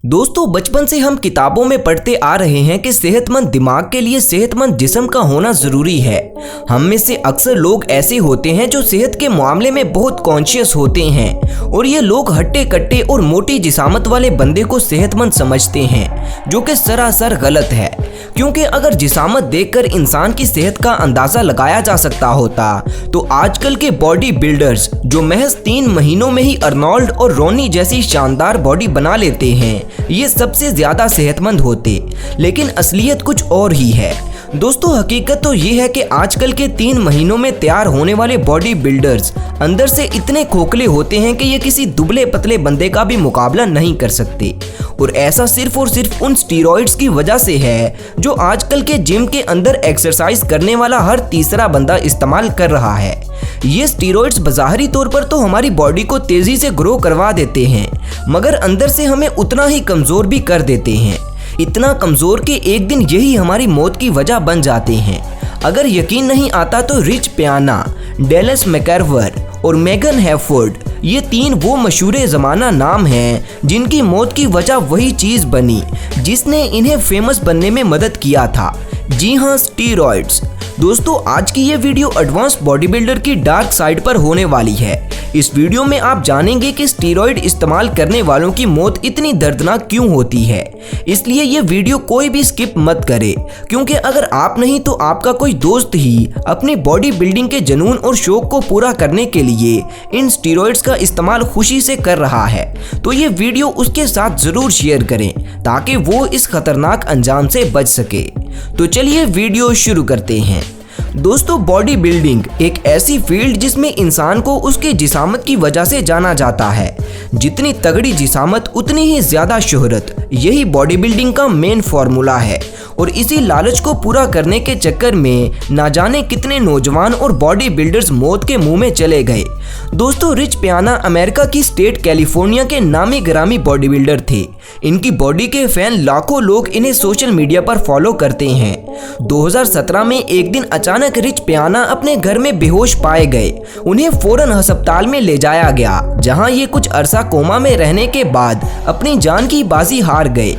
दोस्तों, बचपन से हम किताबों में पढ़ते आ रहे हैं कि सेहतमंद दिमाग के लिए सेहतमंद जिस्म का होना जरूरी है। हम में से अक्सर लोग ऐसे होते हैं जो सेहत के मामले में बहुत कॉन्शियस होते हैं और ये लोग हट्टे कट्टे और मोटी जिसामत वाले बंदे को सेहतमंद समझते हैं, जो कि सरासर गलत है। क्योंकि अगर जिसामत देखकर इंसान की सेहत का अंदाजा लगाया जा सकता होता तो आजकल के बॉडी बिल्डर्स जो महज 3 महीनों में ही अर्नोल्ड और रोनी जैसी शानदार बॉडी बना लेते हैं, ये सबसे ज्यादा सेहतमंद होते। लेकिन असलियत कुछ और ही है। दोस्तों, हकीकत तो ये है कि आजकल के 3 महीनों में तैयार होने वाले बॉडी बिल्डर्स अंदर से इतने खोखले होते हैं कि ये किसी दुबले पतले बंदे का भी मुकाबला नहीं कर सकते। और ऐसा सिर्फ और सिर्फ उन स्टीरॉइड्स की वजह से है जो आजकल के जिम के अंदर एक्सरसाइज करने वाला हर तीसरा बंदा इस्तेमाल कर रहा है। ये स्टीरॉइड्स बाहरी तौर पर तो हमारी बॉडी को तेजी से ग्रो करवा देते हैं, मगर अंदर से हमें उतना ही कमजोर भी कर देते हैं। इतना कमजोर कि एक दिन यही हमारी मौत की वजह बन जाते हैं। अगर यकीन नहीं आता तो रिच पियाना, डेलस मैकर्वर और मेगन हैफोर्ड, ये 3 वो मशहूर ज़माना नाम हैं जिनकी मौत की वजह वही चीज़ बनी जिसने इन्हें फेमस बनने में मदद किया था। जी हाँ, स्टीरॉइड्स। दोस्तों, आज की ये वीडियो एडवांस बॉडी बिल्डर की डार्क साइड पर होने वाली है। इस वीडियो में आप जानेंगे कि स्टीरॉइड इस्तेमाल करने वालों की मौत इतनी दर्दनाक क्यों होती है। इसलिए ये वीडियो कोई भी स्किप मत करे, क्योंकि अगर आप नहीं तो आपका कोई दोस्त ही अपनी बॉडी बिल्डिंग के जुनून और शौक को पूरा करने के लिए इन स्टीरॉइड्स का इस्तेमाल खुशी से कर रहा है, तो ये वीडियो उसके साथ जरूर शेयर करें ताकि वो इस खतरनाक अंजाम से बच सके। तो चलिए वीडियो शुरू करते हैं। दोस्तों, बॉडी बिल्डिंग एक ऐसी फील्ड जिसमें इंसान को उसके जिसामत की वजह से जाना जाता है। जितनी तगड़ी जिसामत उतनी ही ज्यादा शोहरत, यही बॉडी बिल्डिंग का मेन फॉर्मूला है। और इसी लालच को पूरा करने के चक्कर में ना जाने कितने नौजवान और बॉडी बिल्डर्स मौत के मुंह में चले गए। दोस्तों, रिच पियाना अमेरिका की स्टेट कैलिफोर्निया के नामी गिरामी बॉडी बिल्डर थे। इनकी बॉडी के फैन लाखों लोग इन्हें सोशल मीडिया पर फॉलो करते हैं। 2017 में एक दिन अचानक रिच पियाना अपने घर में बेहोश पाए गए। उन्हें फौरन अस्पताल में ले जाया गया, जहां ये कुछ अरसा कोमा में रहने के बाद अपनी जान की बाजी हार गए।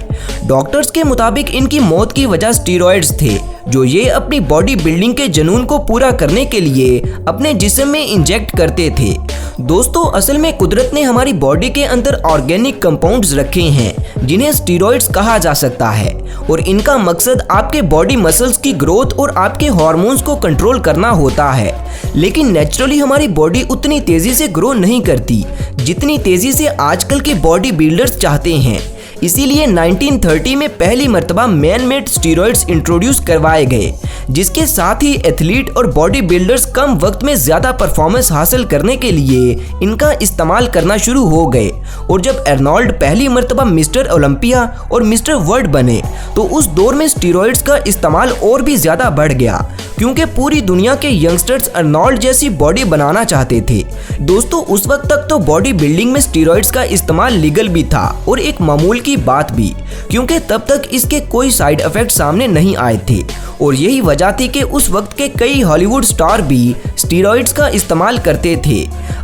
डॉक्टर्स के मुताबिक इनकी मौत की वजह स्टीरॉइड्स थे, जो ये अपनी बॉडी बिल्डिंग के जुनून को पूरा करने के लिए अपने जिस्म में इंजेक्ट करते थे। दोस्तों, असल में कुदरत ने हमारी बॉडी के अंदर ऑर्गेनिक कंपाउंड्स रखे हैं जिन्हें स्टीरॉइड्स कहा जा सकता है, और इनका मकसद आपके बॉडी मसल्स की ग्रोथ और आपके हार्मोन्स को कंट्रोल करना होता है। लेकिन नेचुरली हमारी बॉडी उतनी तेजी से ग्रो नहीं करती जितनी तेजी से आजकल के बॉडी बिल्डर्स चाहते हैं। इसीलिए 1930 में पहली मर्तबा मैन मेड स्टीरॉइड्स इंट्रोड्यूस करवाए गए, जिसके साथ ही एथलीट और बॉडी बिल्डर्स कम वक्त में ज्यादा परफॉर्मेंस हासिल करने के लिए इनका इस्तेमाल करना शुरू हो गए। और जब अर्नोल्ड पहली मर्तबा मिस्टर ओलंपिया और मिस्टर वर्ल्ड बने तो उस दौर में स्टीरॉइड्स का इस्तेमाल और भी ज्यादा बढ़ गया, क्योंकि पूरी दुनिया के यंगस्टर्स अर्नोल्ड जैसी बॉडी बनाना चाहते थे। दोस्तों, उस वक्त तक तो बॉडी बिल्डिंग में स्टीरॉइड्स का इस्तेमाल लीगल भी था और एक मामूल की बात भी, क्योंकि तब तक इसके कोई साइड इफेक्ट सामने नहीं आए थे। और यही वजह थी कि उस वक्त के कई हॉलीवुड स्टार भी स्टीरॉइड्स का इस्तेमाल करते थे।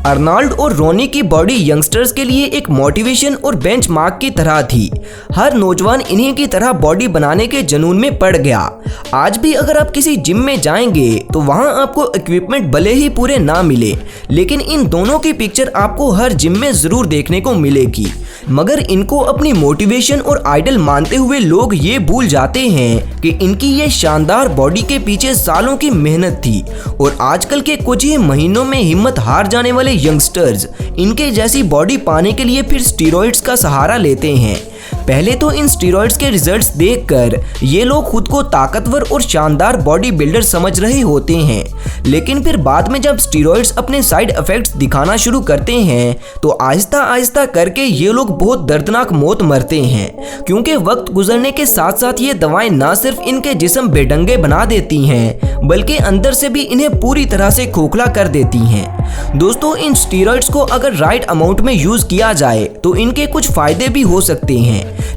अर्नोल्ड और रोनी की बॉडी यंगस्टर्स के लिए एक मोटिवेशन और बेंचमार्क की तरह थी। हर नौजवान इन्हीं की तरह बॉडी बनाने के जुनून में पड़ गया। आज भी अगर आप किसी जिम में जाएंगे तो वहां आपको इक्विपमेंट भले ही पूरे ना मिले, लेकिन इन दोनों की पिक्चर आपको हर जिम में जरूर देखने को मिलेगी। मगर इनको अपनी मोटिवेशन और आइडल मानते हुए लोग ये भूल जाते हैं कि इनकी ये शानदार बॉडी के पीछे सालों की मेहनत थी। और आजकल के कुछ ही महीनों में हिम्मत हार जाने वाले यंगस्टर्स इनके जैसी बॉडी पाने के लिए फिर स्टीरॉइड्स का सहारा लेते हैं। पहले तो इन स्टीरॉइड्स के रिजल्ट्स देखकर ये लोग खुद को ताकतवर और शानदार बॉडी बिल्डर समझ रहे होते हैं, लेकिन फिर बाद में जब स्टीरॉइड्स अपने साइड इफेक्ट्स दिखाना शुरू करते हैं तो आहिस्ता आहिस्ता करके ये लोग बहुत दर्दनाक मौत मरते हैं। क्योंकि वक्त गुजरने के साथ साथ ये दवाएं ना सिर्फ इनके जिस्म बेढंगे बना देती हैं, बल्कि अंदर से भी इन्हें पूरी तरह से खोखला कर देती हैं। दोस्तों, इन स्टीरॉइड्स को अगर राइट अमाउंट में यूज किया जाए तो इनके कुछ फायदे भी हो सकते हैं,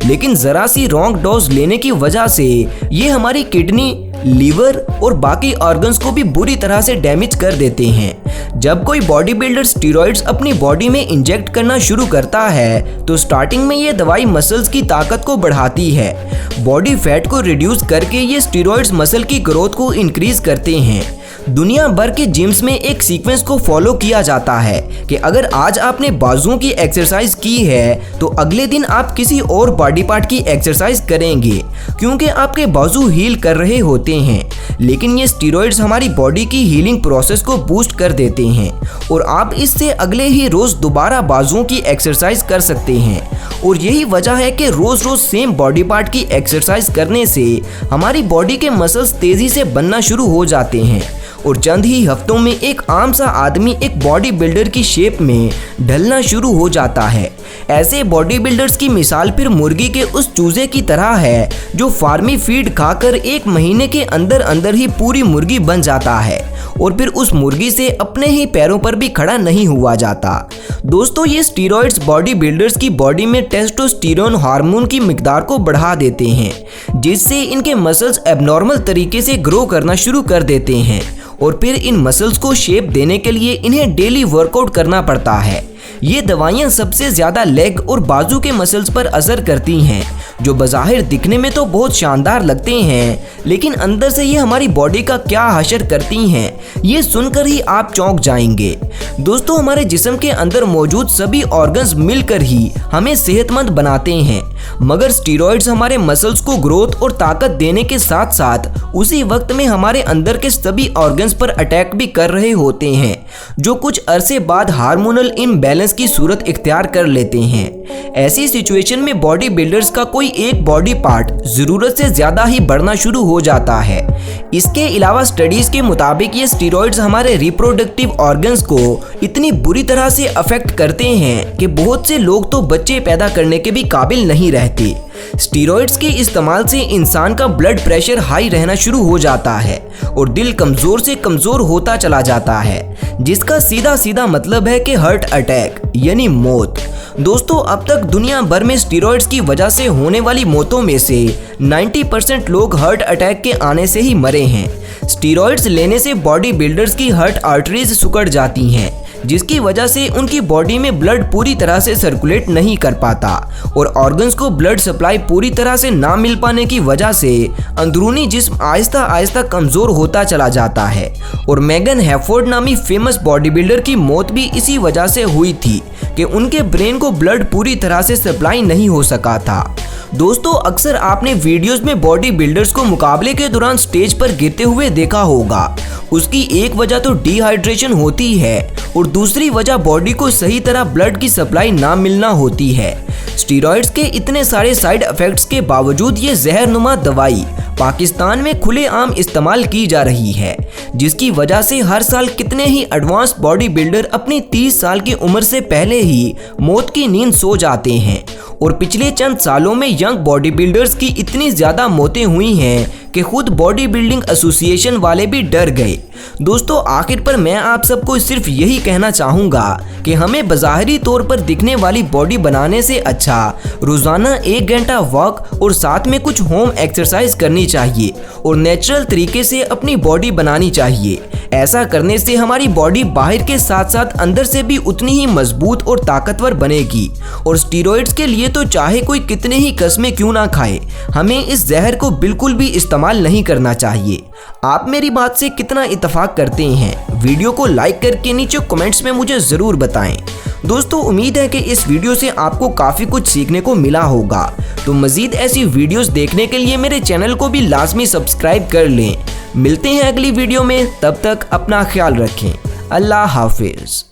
लेकिन जरा सी रॉन्ग डोज लेने की वजह से ये हमारी किडनी, लीवर और बाकी ऑर्गन्स को भी बुरी तरह से डैमेज कर देते हैं। जब कोई बॉडी बिल्डर स्टेरॉइड्स अपनी बॉडी में इंजेक्ट करना शुरू करता है तो स्टार्टिंग में ये दवाई मसल्स की ताकत को बढ़ाती है। बॉडी फैट को रिड्यूस करके ये स्टेरॉइड्स मसल की ग्रोथ को इंक्रीज करते हैं। दुनिया भर के जिम्स में एक सीक्वेंस को फॉलो किया जाता है कि अगर आज आपने बाजुओं की एक्सरसाइज की है तो अगले दिन आप किसी और बॉडी पार्ट की एक्सरसाइज करेंगे, क्योंकि आपके बाजू हील कर रहे होते हैं। लेकिन ये स्टेरॉइड्स हमारी बॉडी की हीलिंग प्रोसेस को बूस्ट कर देते हैं और आप इससे अगले ही रोज दोबारा बाजुओं की एक्सरसाइज कर सकते हैं। और यही वजह है कि रोज रोज सेम बॉडी पार्ट की एक्सरसाइज करने से हमारी बॉडी के मसल्स तेजी से बनना शुरू हो जाते हैं और चंद ही हफ्तों में एक आम सा आदमी एक बॉडी बिल्डर की शेप में ढलना शुरू हो जाता है। ऐसे बॉडी बिल्डर्स की मिसाल फिर मुर्गी के उस चूजे की तरह है जो फार्मी फीड खाकर 1 महीने के अंदर अंदर ही पूरी मुर्गी बन जाता है और फिर उस मुर्गी से अपने ही पैरों पर भी खड़ा नहीं हुआ जाता। दोस्तों, ये स्टेरॉइड्स बॉडी बिल्डर्स की बॉडी में टेस्टोस्टेरोन हार्मोन की मिकदार को बढ़ा देते हैं, जिससे इनके मसल्स एबनॉर्मल तरीके से ग्रो करना शुरू कर देते हैं और फिर इन मसल्स को शेप देने के लिए इन्हें डेली वर्कआउट करना पड़ता है। ये दवाइयाँ सबसे ज़्यादा लेग और बाजू के मसल्स पर असर करती हैं, जो बज़ाहिर दिखने में तो बहुत शानदार लगते हैं, लेकिन अंदर से ये हमारी बॉडी का क्या हशर करती हैं, ये सुनकर ही आप चौंक जाएंगे। दोस्तों, हमारे जिस्म के अंदर मौजूद सभी ऑर्गन्स मिलकर ही हमें सेहतमंद बनाते हैं, मगर स्टेरॉइड्स हमारे मसल्स को ग्रोथ और ताकत देने के साथ साथ उसी वक्त में हमारे अंदर के सभी ऑर्गन्स पर अटैक भी कर रहे होते हैं, जो कुछ अरसे बाद हार्मोनल इम्बैलेंस की सूरत इख्तियार कर लेते हैं। ऐसी सिचुएशन में बॉडी बिल्डर्स का कोई एक बॉडी पार्ट जरूरत से ज्यादा ही बढ़ना शुरू हो जाता है। इसके अलावा स्टडीज के मुताबिक ये स्टेरॉइड्स हमारे रिप्रोडक्टिव ऑर्गन्स को इतनी बुरी तरह से अफेक्ट करते हैं कि बहुत से लोग तो बच्चे पैदा करने के भी काबिल नहीं रहते। स्टेरॉइड्स के इस्तेमाल से इंसान का ब्लड प्रेशर हाई रहना शुरू हो जाता है और दिल कमज़ोर से कमज़ोर होता चला जाता है, जिसका सीधा सीधा मतलब है कि हार्ट अटैक यानी मौत। दोस्तों, अब तक दुनिया भर में स्टेरॉइड्स की वजह से होने वाली मौतों में से 90% लोग हार्ट अटैक के आने से ही मरे हैं। स्टेरॉइड्स लेने से बॉडी बिल्डर्स की हार्ट आर्टरीज सिकुड़ जाती हैं, जिसकी वजह से उनकी बॉडी में ब्लड पूरी तरह से सर्कुलेट नहीं कर पाता और ऑर्गन्स को ब्लड सप्लाई पूरी तरह से ना मिल पाने की वजह से अंदरूनी जिस्म आहिस्ता आहिस्ता कमज़ोर होता चला जाता है। और मेगन हैफोर्ड नामी फेमस बॉडी बिल्डर की मौत भी इसी वजह से हुई थी कि उनके ब्रेन को ब्लड पूरी तरह से सप्लाई नहीं हो सका था। दोस्तों, अक्सर आपने वीडियोस में बॉडी बिल्डर्स को मुकाबले के दौरान स्टेज पर गिरते हुए देखा होगा। उसकी एक वजह तो डिहाइड्रेशन होती है और दूसरी वजह बॉडी को सही तरह ब्लड की सप्लाई ना मिलना होती है। स्टेरॉइड्स के इतने सारे साइड इफेक्ट्स के बावजूद ये जहरनुमा दवाई पाकिस्तान में खुलेआम इस्तेमाल की जा रही है, जिसकी वजह से हर साल कितने ही एडवांस बॉडी बिल्डर अपनी 30 साल की उम्र से पहले ही मौत की नींद सो जाते हैं। और पिछले चंद सालों में यंग बॉडी बिल्डर्स की इतनी ज़्यादा मौतें हुई हैं कि खुद बॉडी बिल्डिंग एसोसिएशन वाले भी डर गए। दोस्तों, आखिर पर मैं आप सबको सिर्फ यही कहना चाहूँगा कि हमें बज़ाहिरी तौर पर दिखने वाली बॉडी बनाने से अच्छा रोज़ाना 1 घंटा वॉक और साथ में कुछ होम एक्सरसाइज करनी चाहिए और नेचुरल तरीके से अपनी बॉडी बनानी चाहिए। ऐसा करने से हमारी बॉडी बाहर के साथ साथ अंदर से भी उतनी ही मजबूत और ताकतवर बनेगी। और स्टेरॉइड्स के लिए तो चाहे कोई कितने ही कस्में क्यों ना खाए, हमें इस जहर को बिल्कुल भी इस्तेमाल नहीं करना चाहिए। आप मेरी बात से कितना इत्तेफाक करते हैं? वीडियो को लाइक करके नीचे कमेंट्स में मुझे ज़रूर बताएं। दोस्तों, उम्मीद है कि इस वीडियो से आपको काफ़ी कुछ सीखने को मिला होगा। तो मज़ीद ऐसी वीडियोस देखने के लिए मेरे चैनल को भी लाजमी सब्सक्राइब कर लें। मिलते हैं अगली वीडियो में, तब तक अपना ख्याल रखें। अल्लाह हाफिज़।